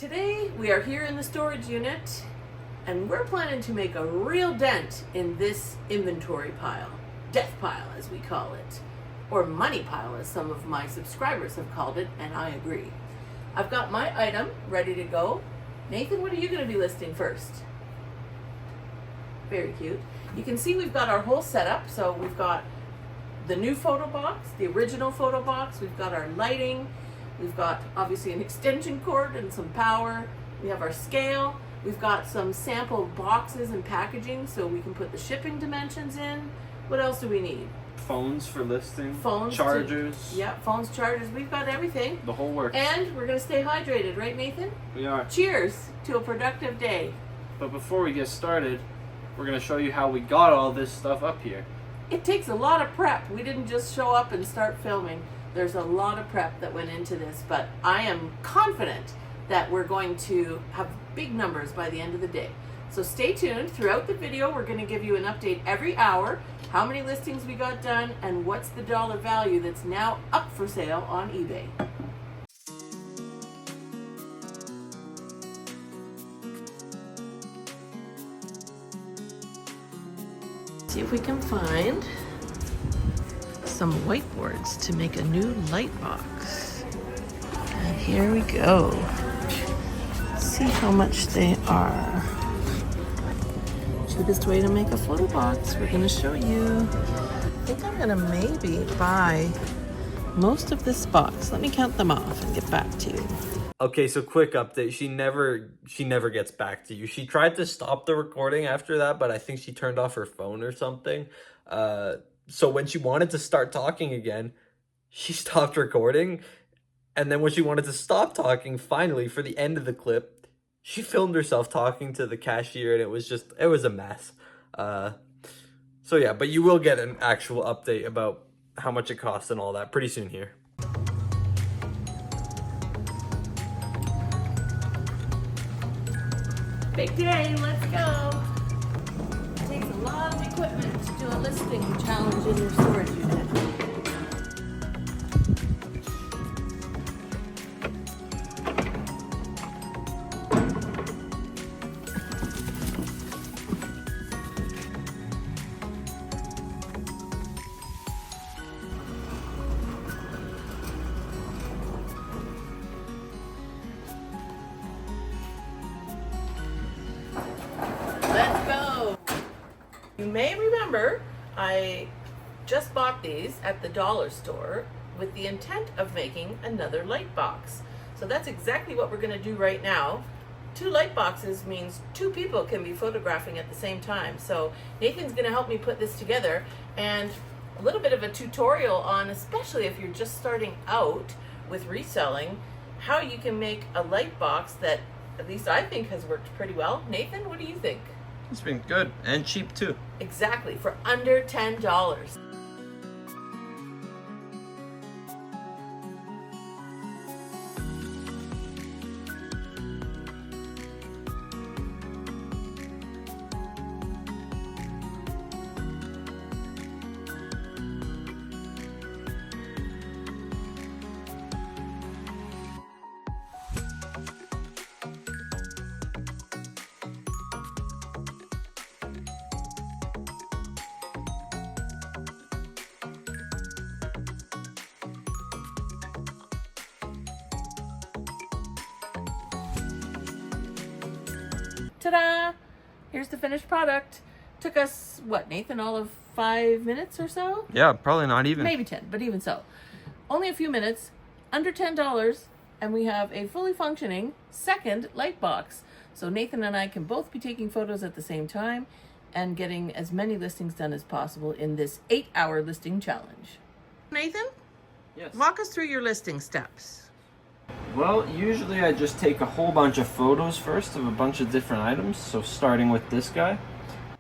Today we are here in the storage unit and we're planning to make a real dent in this inventory pile, death pile as we call it, or money pile as some of my subscribers have called it, and I agree. I've got my item ready to go. Nathan, what are you going to be listing first? Very cute. You can see we've got our whole setup. So we've got the new photo box, the original photo box, we've got our lighting, we've got obviously an extension cord and some power, we have our scale, we've got some sample boxes and packaging so we can put the shipping dimensions in. What else do we need? Phones for listing. Phones. Chargers. Yeah, phones, chargers, we've got everything. The whole works. And we're going to stay hydrated, right Nathan? We are. Cheers to a productive day. But before we get started, we're going to show you how we got all this stuff up here. It takes a lot of prep. We didn't just show up and start filming. There's a lot of prep that went into this, but I am confident that we're going to have big numbers by the end of the day. So stay tuned. Throughout the video, we're going to give you an update every hour, how many listings we got done, and what's the dollar value that's now up for sale on eBay. See if we can find some whiteboards to make a new light box. And here we go. Let's see how much they are. Cheapest way to make a photo box. We're gonna show you. I think I'm gonna maybe buy most of this box. Let me count them off and get back to you. Okay, so quick update. She never gets back to you. She tried to stop the recording after that, but I think she turned off her phone or something. So when she wanted to start talking again, she stopped recording. And then when she wanted to stop talking, finally, for the end of the clip, she filmed herself talking to the cashier, and it was a mess. So yeah, but you will get an actual update about how much it costs and all that pretty soon here. Big day, let's go. It takes a lot of equipment to do a listing challenge in your storage unit. Let's go. You may remember I just bought these at the dollar store with the intent of making another light box. So that's exactly what we're going to do right now. 2 light boxes means 2 people can be photographing at the same time. So Nathan's going to help me put this together, and a little bit of a tutorial on, especially if you're just starting out with reselling, how you can make a light box that at least I think has worked pretty well. Nathan, what do you think? It's been good and cheap too. Exactly, for under $10. Ta-da! Here's the finished product. Took us, what, Nathan, all of 5 minutes or so? Yeah, probably not even. Maybe 10, but even so. Only a few minutes, under $10, and we have a fully functioning second light box. So Nathan and I can both be taking photos at the same time and getting as many listings done as possible in this 8-hour listing challenge. Nathan? Yes. Walk us through your listing steps. Well, usually I just take a whole bunch of photos first of a bunch of different items. So starting with this guy.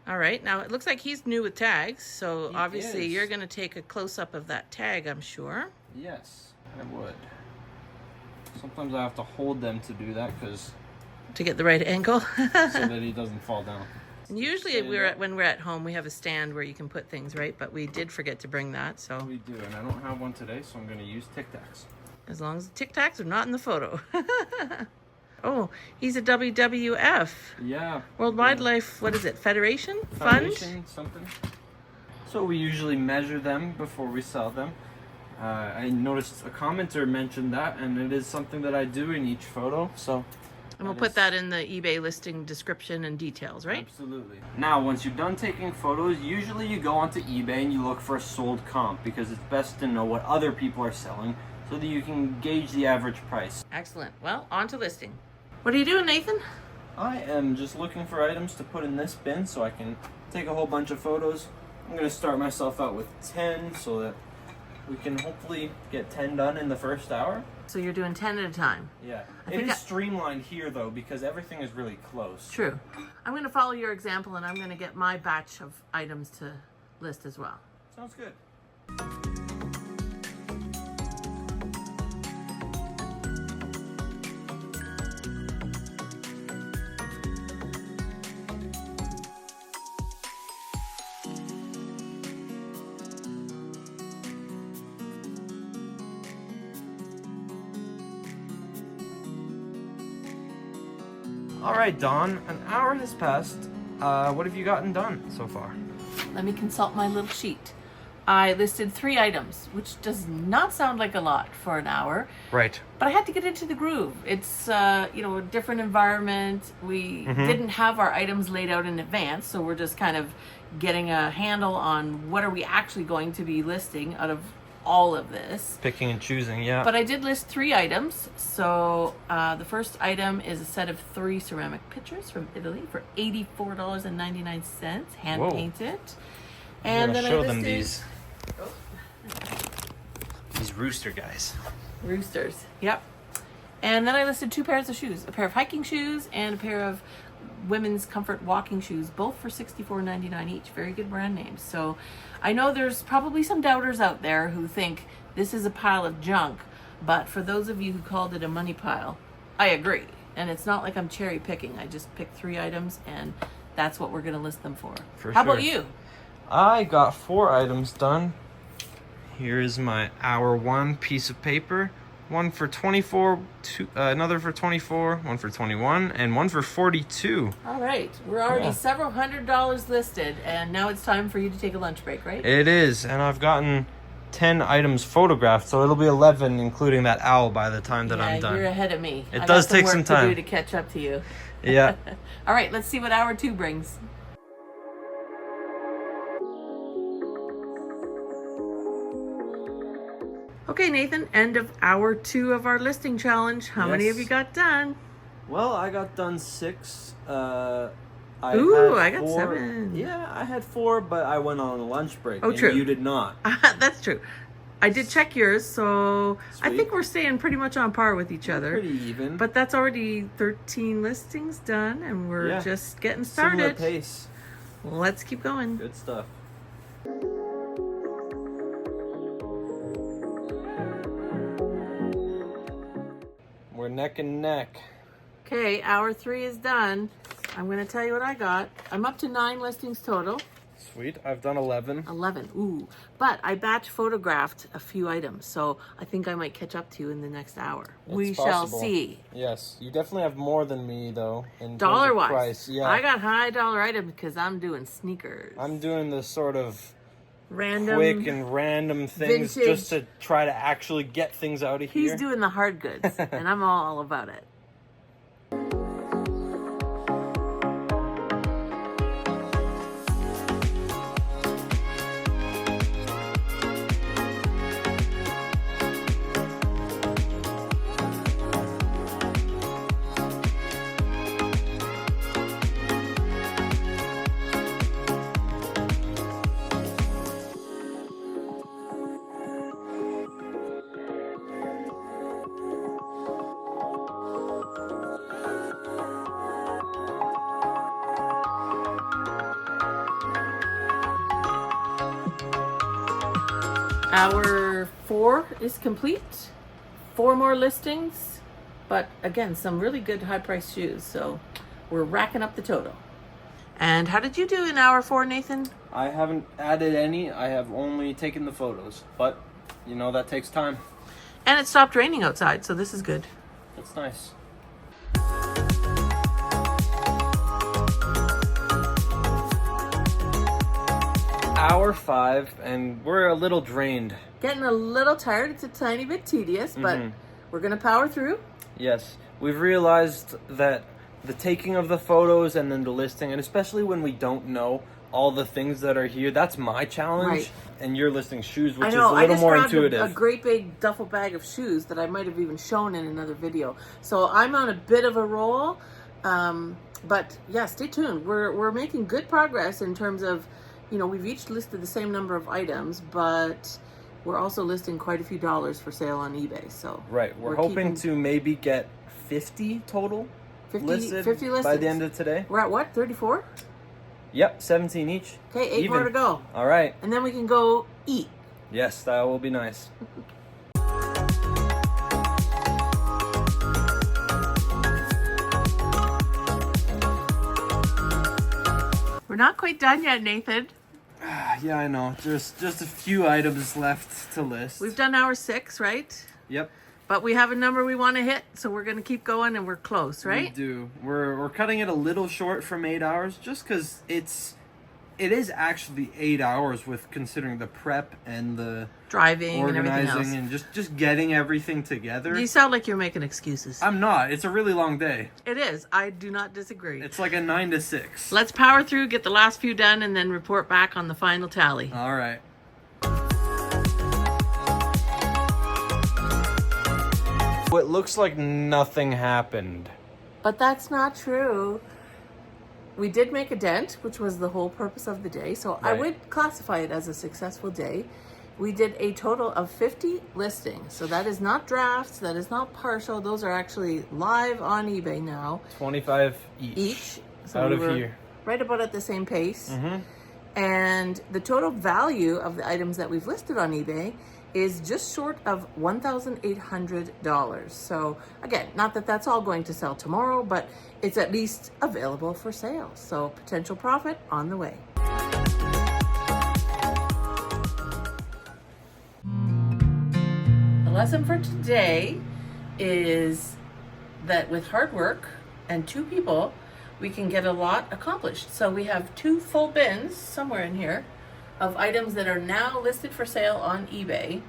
All right, now it looks like he's new with tags, so He obviously is. you're going to take a close-up of that tag, I'm sure. Yes, I would. Sometimes I have to hold them to do that because To get the right angle. so that he doesn't fall down. And usually when we're at home, we have a stand where you can put things, right? But we did forget to bring that, so We do, and I don't have one today, so I'm going to use Tic Tacs. as long as the Tic Tacs are not in the photo. Oh, he's a WWF. Yeah. World Wildlife, what is it? Federation? Foundation, something. So we usually measure them before we sell them. I noticed a commenter mentioned that, and it is something that I do in each photo. So, And we'll put that in the eBay listing description and details, right? Absolutely. Now, once you're done taking photos, usually you go onto eBay and you look for a sold comp, because it's best to know what other people are selling so that you can gauge the average price. Excellent. Well, on to listing. What are you doing, Nathan? I am just looking for items to put in this bin so I can take a whole bunch of photos. I'm going to start myself out with 10 so that we can hopefully get 10 done in the first hour. So you're doing 10 at a time. Yeah. It is streamlined here, though, because everything is really close. True. I'm going to follow your example, and I'm going to get my batch of items to list as well. Sounds good. All right, Dawn, an hour has passed. What have you gotten done so far? Let me consult my little sheet. I listed 3 items, which does not sound like a lot for an hour. Right. But I had to get into the groove. It's, a different environment. We didn't have our items laid out in advance, so we're just kind of getting a handle on what are we actually going to be listing out of all of this. Picking and choosing, yeah. But I did list 3 items. So the first item is a set of 3 ceramic pitchers from Italy for $84.99, hand painted. And then show I them listed these rooster guys. Roosters. Yep. And then I listed 2 pairs of shoes, a pair of hiking shoes and a pair of women's comfort walking shoes, both for $64.99 each. Very good brand names. So I know there's probably some doubters out there who think this is a pile of junk, but for those of you who called it a money pile, I agree. And it's not like I'm cherry picking. I just picked 3 items, and that's what we're going to list them for. How about you? I got 4 items done. Here is my hour 1 piece of paper. One for 24, another for 24, one for 21, and one for 42. All right. We're already several $100s listed, and now it's time for you to take a lunch break, right? It is, and I've gotten 10 items photographed, so it'll be 11, including that owl, by the time that I'm done. You're ahead of me. It does take some time to do to catch up to you. Yeah. All right, let's see what hour 2 brings. Okay, Nathan, end of hour 2 of our listing challenge. How many have you got done? Well, I got done 6. I got 7. Yeah, I had 4, but I went on a lunch break. Oh, true. You did not. That's true. I did check yours, so Sweet. I think we're staying pretty much on par with each other. Pretty even. But that's already 13 listings done, and we're just getting started. Similar pace. Let's keep going. Good stuff. We're neck and neck. Okay, hour 3 is done. I'm going to tell you what I got. I'm up to 9 listings total. Sweet. I've done 11. 11. Ooh. But I batch photographed a few items, so I think I might catch up to you in the next hour. We shall see. Yes. You definitely have more than me, though, in dollar-wise. Price. Yeah. I got high dollar items because I'm doing sneakers. I'm doing the sort of random, quick and random things vintage, just to try to actually get things out of here. He's doing the hard goods, and I'm all about it. Hour 4 is complete. 4 more listings, but again, some really good high-priced shoes. So we're racking up the total. And how did you do in hour 4, Nathan? I haven't added any. I have only taken the photos, but you know that takes time. And it stopped raining outside, so this is good. That's nice. hour 5 and we're a little drained. Getting a little tired. It's a tiny bit tedious, but we're gonna power through. Yes, we've realized that the taking of the photos and then the listing, and especially when we don't know all the things that are here, that's my challenge. Right. And you're listing shoes, which I know, is a little more grabbed intuitive. a great big duffel bag of shoes that I might have even shown in another video. So I'm on a bit of a roll, but yeah, stay tuned. We're making good progress in terms of, you know, we've each listed the same number of items, but we're also listing quite a few dollars for sale on eBay. So right, we're hoping to maybe get 50 total 50 listed listings by the end of today. We're at what, 34? Yep, 17 each. Okay, 8 more to go. All right. And then we can go eat. Yes, that will be nice. We're not quite done yet, Nathan. Yeah, I know. Just a few items left to list. We've done hour 6, right? Yep. But we have a number we want to hit, so we're going to keep going, and we're close, right? We do. We're cutting it a little short from 8 hours, just because it is actually 8 hours with considering the prep and the driving organizing and everything and just getting everything together. You sound like you're making excuses. I'm not. It's a really long day. It is. I do not disagree. It's like a 9 to 6. Let's power through, get the last few done, and then report back on the final tally. All right. It looks like nothing happened. But that's not true. We did make a dent, which was the whole purpose of the day. So I would classify it as a successful day. We did a total of 50 listings. So that is not drafts. That is not partial. Those are actually live on eBay now. 25 each. So out we of were here. right about at the same pace. And the total value of the items that we've listed on eBay is just short of $1,800. So again, not that that's all going to sell tomorrow, but it's at least available for sale. So potential profit on the way. The lesson for today is that with hard work and 2 people, we can get a lot accomplished. So we have 2 full bins somewhere in here of items that are now listed for sale on eBay.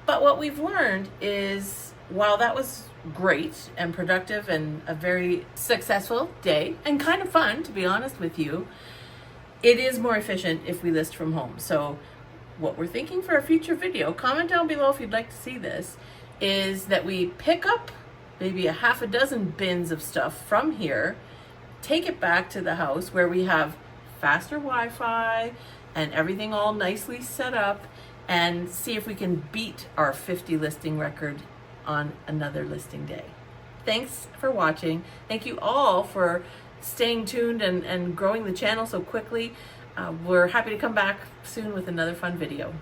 But what we've learned is, while that was great and productive and a very successful day and kind of fun, to be honest with you, it is more efficient if we list from home. So what we're thinking for a future video, comment down below if you'd like to see this, is that we pick up maybe a half a dozen bins of stuff from here, take it back to the house where we have faster Wi-Fi and everything all nicely set up, and see if we can beat our 50 listing record on another listing day. Thanks for watching. Thank you all for staying tuned and growing the channel so quickly. We're happy to come back soon with another fun video.